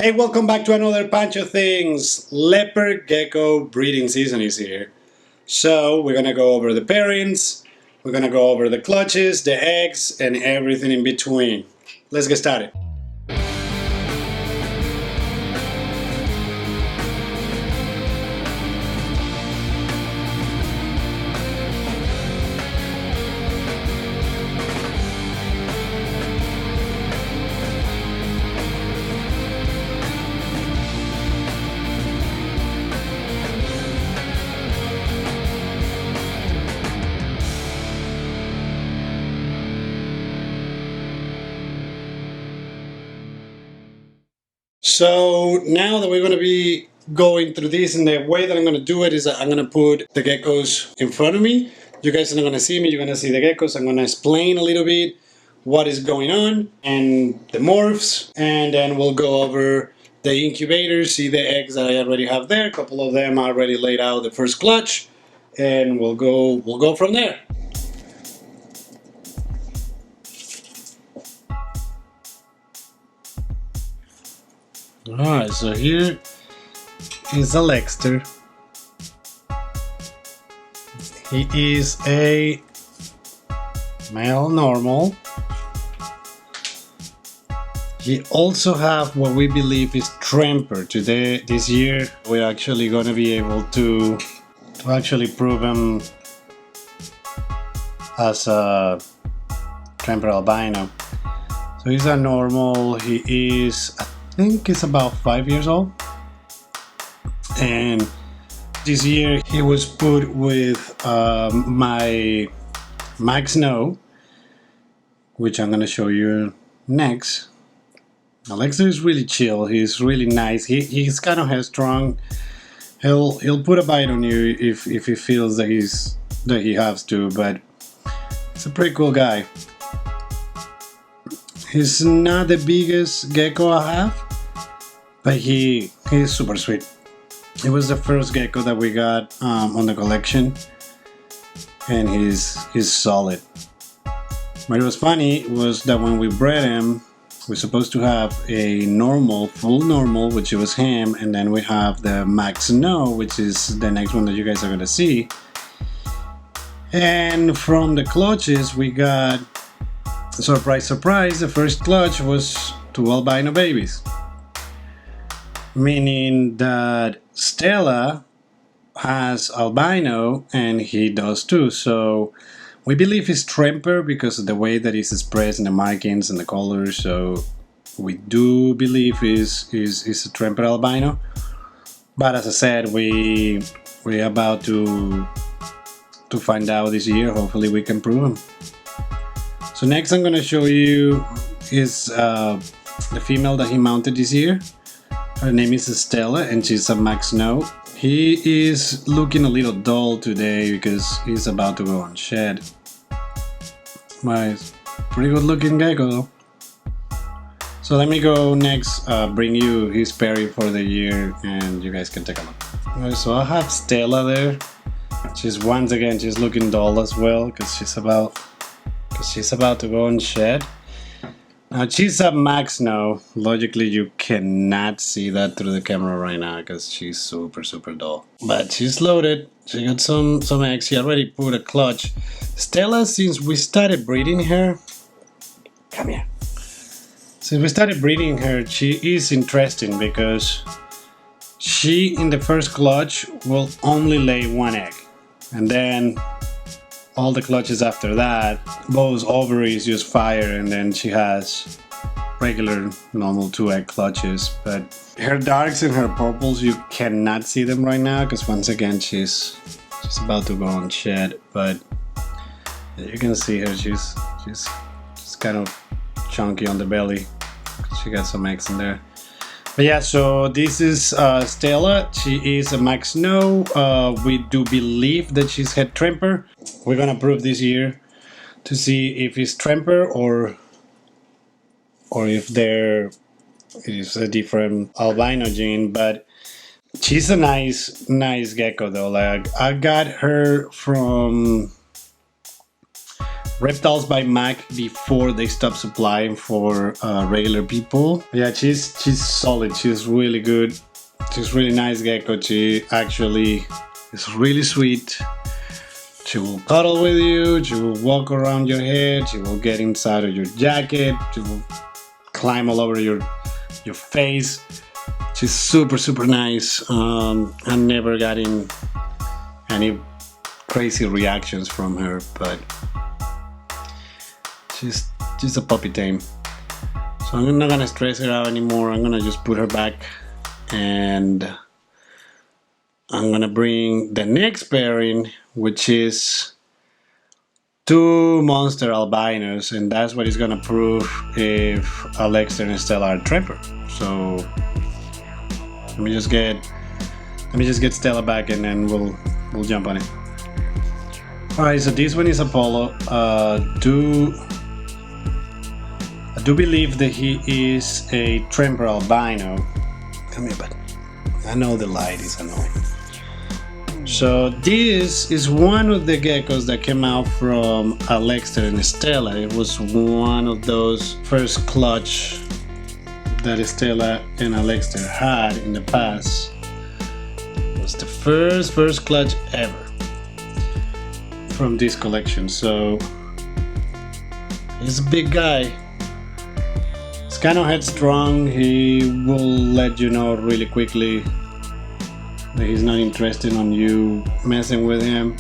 Hey, welcome back to another Pancho Things. Leopard Gecko breeding season is here. So we're gonna go over the pairings, we're gonna go over the clutches, the eggs, and everything in between. Let's get started. So now that we're going to be going through this, and the way that I'm going to do it is that I'm going to put the geckos in front of me. You guys are not going to see me, you're going to see the geckos. I'm going to explain a little bit what is going on and the morphs, and then we'll go over the incubators, see the eggs that I already have there. A couple of them are already laid out the first clutch, and we'll go from there. Alright, so here is Alexter. He is a male normal. He also have what we believe is Tremper. This year, we're actually going to be able to actually prove him as a Tremper albino. So he's a normal. He is, I think he's about 5 years old, and this year he was put with my Max Snow, which I'm gonna show you next. Alexa is really chill. He's really nice. He's kind of headstrong. He'll put a bite on you if he feels that he has to, but he's a pretty cool guy. He's not the biggest gecko I have, but he's super sweet. It was the first gecko that we got on the collection, and he's solid. What was funny was that when we bred him, we're supposed to have a normal, full normal, which was him, and then we have the Max Snow, which is the next one that you guys are gonna see. And from the clutches, we got, surprise, surprise, the first clutch was 2 albino babies. Meaning that Stella has albino and he does too. So we believe he's Tremper because of the way that he's expressed in the markings and the colors. So we do believe he's a Tremper albino. But as I said, we're about to find out this year. Hopefully we can prove him. So next I'm going to show you is the female that he mounted this year. Her name is Stella and she's a Max Snow. He is looking a little dull today because he's about to go on shed. But he's pretty good looking gecko though. So let me go next bring you his pairing for the year and you guys can take a look. Alright, so I have Stella there. She's looking dull as well because she's about to go on shed. Now she's a Max Snow. Logically you cannot see that through the camera right now because she's super dull. But she's loaded. She got some eggs. She already put a clutch. Stella, since we started breeding her, come here. Since we started breeding her, she is interesting because she in the first clutch will only lay 1 egg, and then all the clutches after that, both ovaries just fire, and then she has regular normal 2 egg clutches. But her darks and her purples, you cannot see them right now because once again she's about to go on shed. But you can see her, she's kind of chunky on the belly. She got some eggs in there. But yeah, so this is Stella. She is a Max Snow. We do believe that she's head Tremper. We're gonna prove this year to see if it's Tremper or if there is a different albino gene. But she's a nice gecko though. Like I got her from Reptiles by Mac before they stop supplying for regular people. Yeah, she's solid. She's really good. She's really nice gecko. She actually is really sweet. She will cuddle with you. She will walk around your head. She will get inside of your jacket. She will climb all over your face. She's super nice. I never got in any crazy reactions from her, but she's a puppy tame. So I'm not gonna stress her out anymore. I'm gonna just put her back, and I'm gonna bring the next pairing, which is 2 monster albinos, and that's what is gonna prove if Alexter and Stella are tremper. So let me just get Stella back, and then we'll jump on it. All right, so this one is Apollo. I do believe that he is a tremper albino. Come here, bud. I know the light is annoying. So this is one of the geckos that came out from Alexter and Stella. It was one of those first clutch that Stella and Alexter had in the past. It was the first clutch ever from this collection. So he's a big guy. He's kind of headstrong. He will let you know really quickly that he's not interested on you messing with him.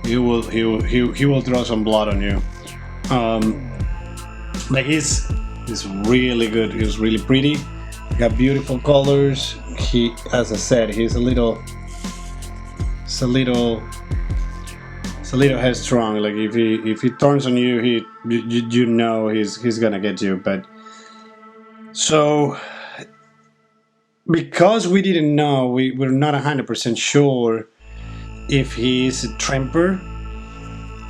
He will throw some blood on you. But he's really good. He's really pretty. Got beautiful colors. He, as I said, he's a little headstrong. Like if he turns on you, you know he's gonna get you. But so because we didn't know, we're not 100% sure if he is a tremper.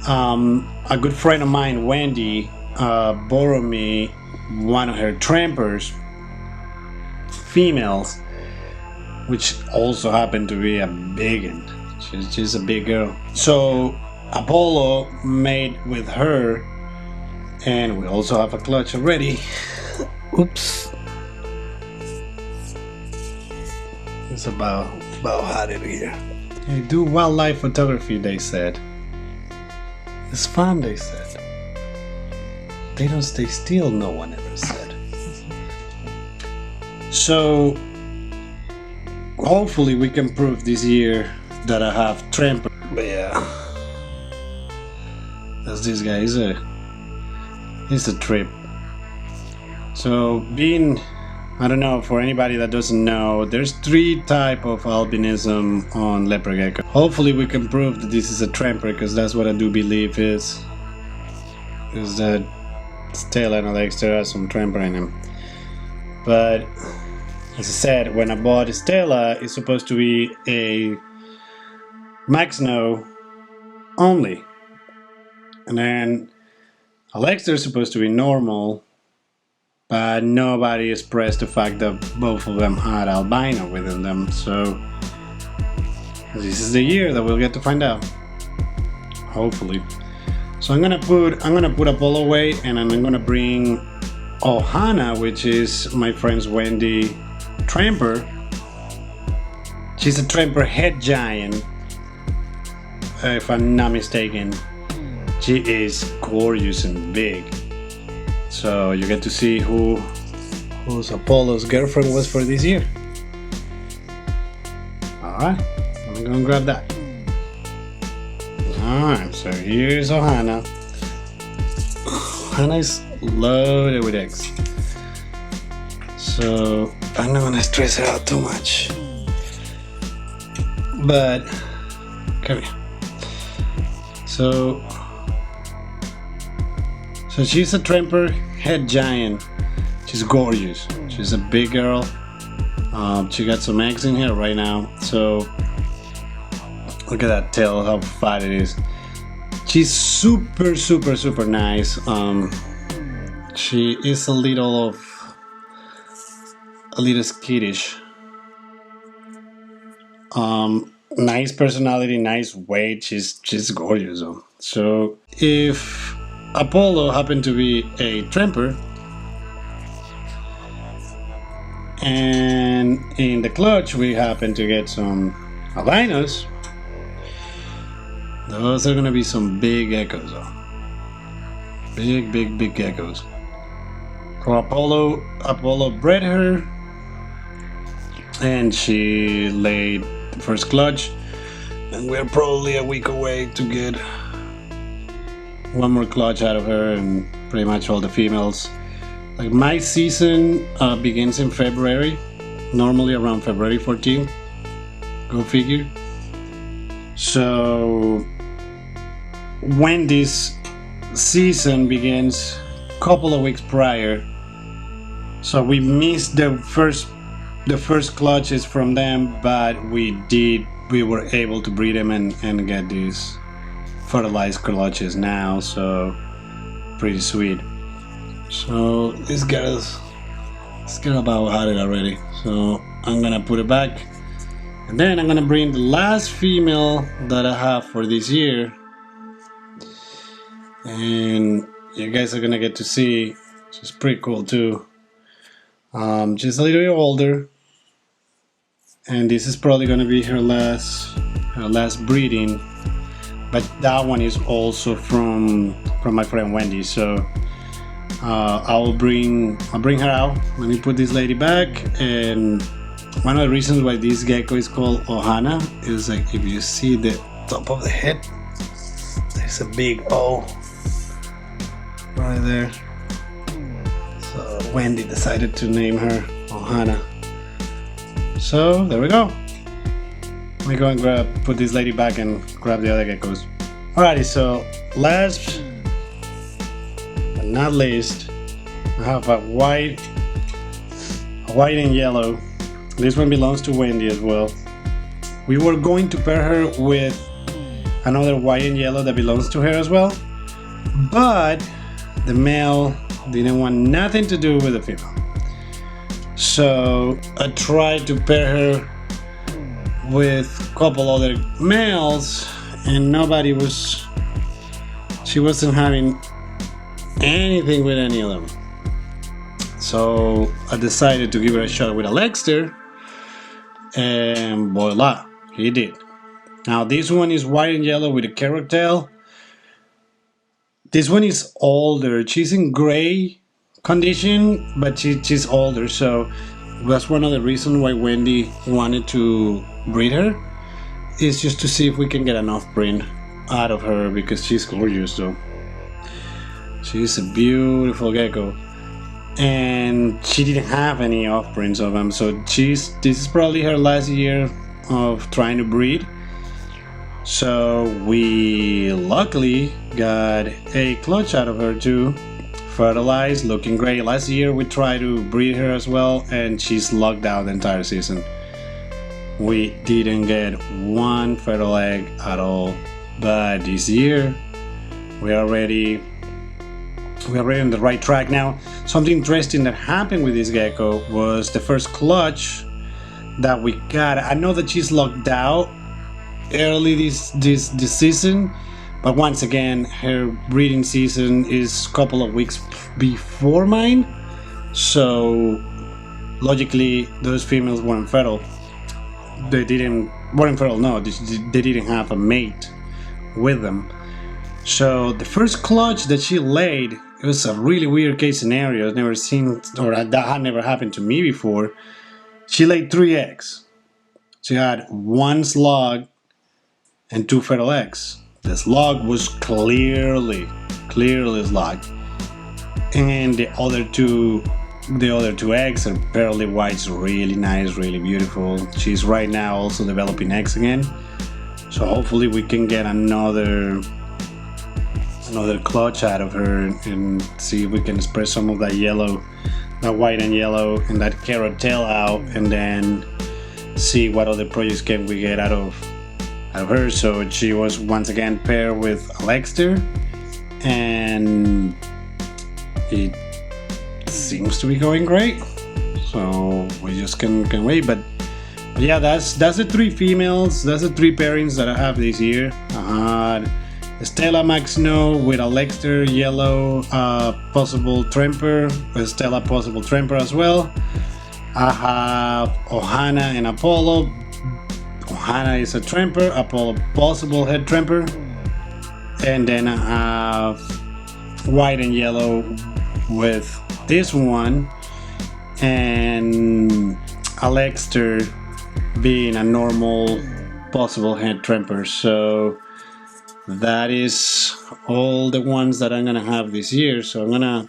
A good friend of mine, Wendy, borrowed me one of her trempers, females, which also happened to be a big one. She's a big girl. So Apollo made with her, and we also have a clutch already. Oops. It's about hot in here. Hey, do wildlife photography, they said. It's fun, they said. They don't stay still, no one ever said. So hopefully we can prove this year that I have tremper. But yeah, that's this guy. He's a trip. So I don't know, for anybody that doesn't know, there's 3 types of albinism on Leopard Gecko. Hopefully we can prove that this is a tremper, because that's what I do believe is that Stella and Alexter has some tremper in him. But as I said, when I bought Stella, it's supposed to be a Max No only, and then Alexter is supposed to be normal. But nobody expressed the fact that both of them had albino within them. So this is the year that we'll get to find out, hopefully. So I'm gonna put Apollo away, and I'm gonna bring Ohana, which is my friend's Wendy tremper. She's a tremper head giant, if I'm not mistaken. She is gorgeous and big. So you get to see who's Apollo's girlfriend was for this year. Alright, I'm gonna grab that. Alright, so here's Ohana. Ohana is loaded with eggs. So I'm not gonna stress her out too much. But come here. So she's a tremper head giant. She's gorgeous. She's a big girl. She got some eggs in here right now. So look at that tail, how fat it is. She's super nice. She is a little skittish. Nice personality, nice weight. She's gorgeous though. So if Apollo happened to be a tramper, and in the clutch we happen to get some albinos, those are gonna be some big geckos though. Big geckos. So Apollo bred her, and she laid the first clutch, and we're probably a week away to get one more clutch out of her, and pretty much all the females. Like my season begins in February, normally around February 14th. Go figure. So Wendy's season begins a couple of weeks prior. So we missed the first clutches from them, but we were able to breed them and get these fertilized clutches now, so pretty sweet. So this girl's about had it already, so I'm gonna put it back, and then I'm gonna bring the last female that I have for this year, and you guys are gonna get to see. She's pretty cool too. She's a little bit older, and this is probably gonna be her last breeding. But that one is also from my friend Wendy. So I'll bring her out. Let me put this lady back. And one of the reasons why this gecko is called Ohana is like if you see the top of the head, there's a big O right there. So Wendy decided to name her Ohana. So there we go. Let me go and put this lady back and grab the other geckos. Alrighty, so last but not least, I have a white and yellow. This one belongs to Wendy as well. We were going to pair her with another white and yellow that belongs to her as well, but the male didn't want nothing to do with the female. So I tried to pair her with a couple other males, and she wasn't having anything with any of them. So I decided to give her a shot with Alexter, and voila, he did. Now this one is white and yellow with a carrot tail. This one is older. She's in gray condition, but she's older, so that's one of the reasons why Wendy wanted to breed her, is just to see if we can get enough print out of her, because she's gorgeous though. She's a beautiful gecko, and she didn't have any offspring of them, so this is probably her last year of trying to breed. So we luckily got a clutch out of her too, fertilized, looking great. Last year we tried to breed her as well, and she's locked out the entire season. We didn't get one fertile egg at all, but this year we're already on the right track now. Something interesting that happened with this gecko was the first clutch that we got. I know that she's locked out early this season, but once again her breeding season is a couple of weeks before mine, so logically those females weren't fertile. They didn't have a mate with them. So the first clutch that she laid, it was a really weird case scenario. I've never seen, or that had never happened to me before. She laid 3 eggs. She had 1 slug and 2 fertile eggs. The slug was clearly slugged, and the other two eggs are pearly white. It's really nice, really beautiful. She's right now also developing eggs again, so hopefully we can get another clutch out of her and see if we can spread some of that yellow, that white and yellow, and that carrot tail out, and then see what other projects can we get out of her. So she was once again paired with Alexter, and it seems to be going great. So we just can wait. But Yeah, that's the 3 females. That's the 3 pairings that I have this year. I had Stella Max Snow with a Lexter yellow possible tremper, with Stella possible tremper as well. I have Ohana and Apollo. Ohana is a tremper, Apollo possible head tremper. And then I have white and yellow with this one, and a Lexter being a normal possible head tremper. So that is all the ones that I'm gonna have this year. So I'm gonna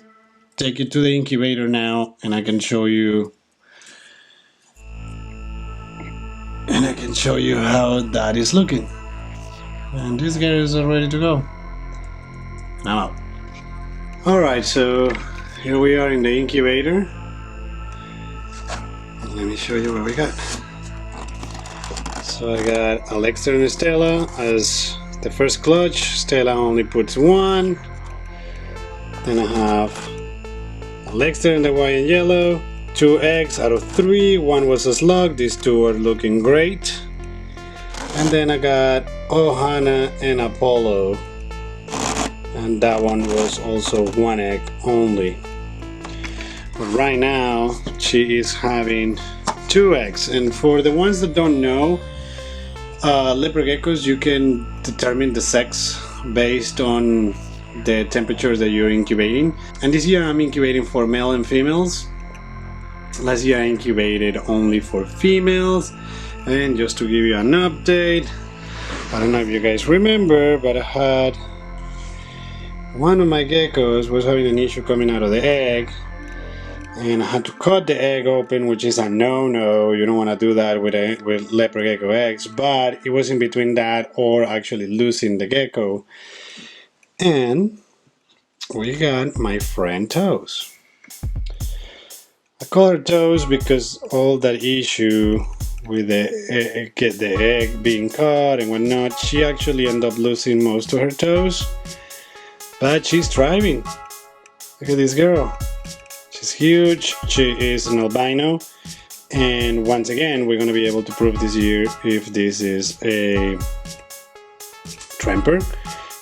take you to the incubator now, and I can show you how that is looking. And this guy is all ready to go. Now out. Alright, so here we are in the incubator. Let me show you what we got. So I got Alexa and Stella as the first clutch. Stella only puts 1. Then I have Alexa in the white and yellow. 2 eggs out of 3. 1 was a slug. These 2 are looking great. And then I got Ohana and Apollo. And that one was also 1 egg only. But right now she is having 2 eggs. And for the ones that don't know, leopard geckos, you can determine the sex based on the temperature that you're incubating. And this year I'm incubating for male and females. Last year I incubated only for females. And just to give you an update, I don't know if you guys remember, but I had one of my geckos was having an issue coming out of the egg, and I had to cut the egg open, which is a no-no. You don't want to do that with leopard gecko eggs, but it was in between that or actually losing the gecko. And we got my friend Toes. I call her Toes because all that issue with the egg being cut and whatnot, she actually ended up losing most of her toes. But she's thriving. Look at this girl. She's huge. She is an albino. And once again, we're going to be able to prove this year if this is a tremper.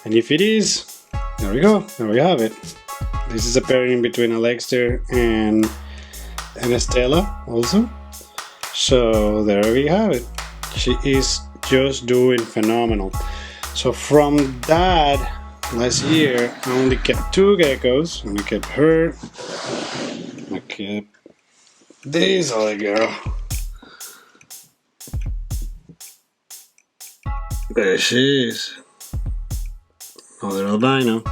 And if it is, there we go. There we have it. This is a pairing between Alexa and Stella also. So there we have it. She is just doing phenomenal. So from that, last year I only kept 2 geckos, and I kept her. I kept this other girl. There she is. Another albino.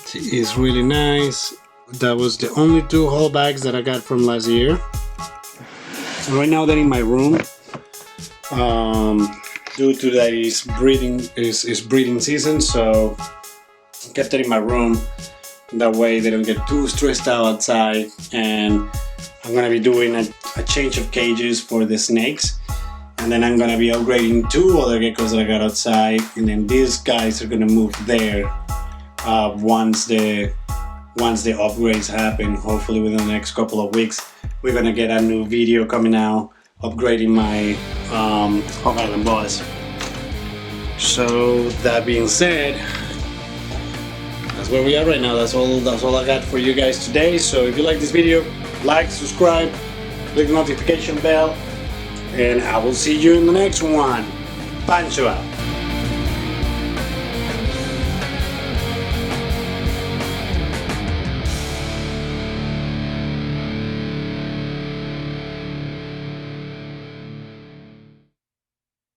She is really nice. That was the only 2 whole bags that I got from last year. Right now they're in my room. Due to that is breeding season, so I kept it in my room. That way they don't get too stressed out outside. And I'm gonna be doing a change of cages for the snakes, and then I'm gonna be upgrading 2 other geckos that I got outside, and then these guys are gonna move there once the upgrades happen. Hopefully within the next couple of weeks we're gonna get a new video coming out upgrading my Hog Island boss. So that being said, that's where we are right now. That's all I got for you guys today. So if you like this video, like, subscribe, click the notification bell, and I will see you in the next one. Pancho out.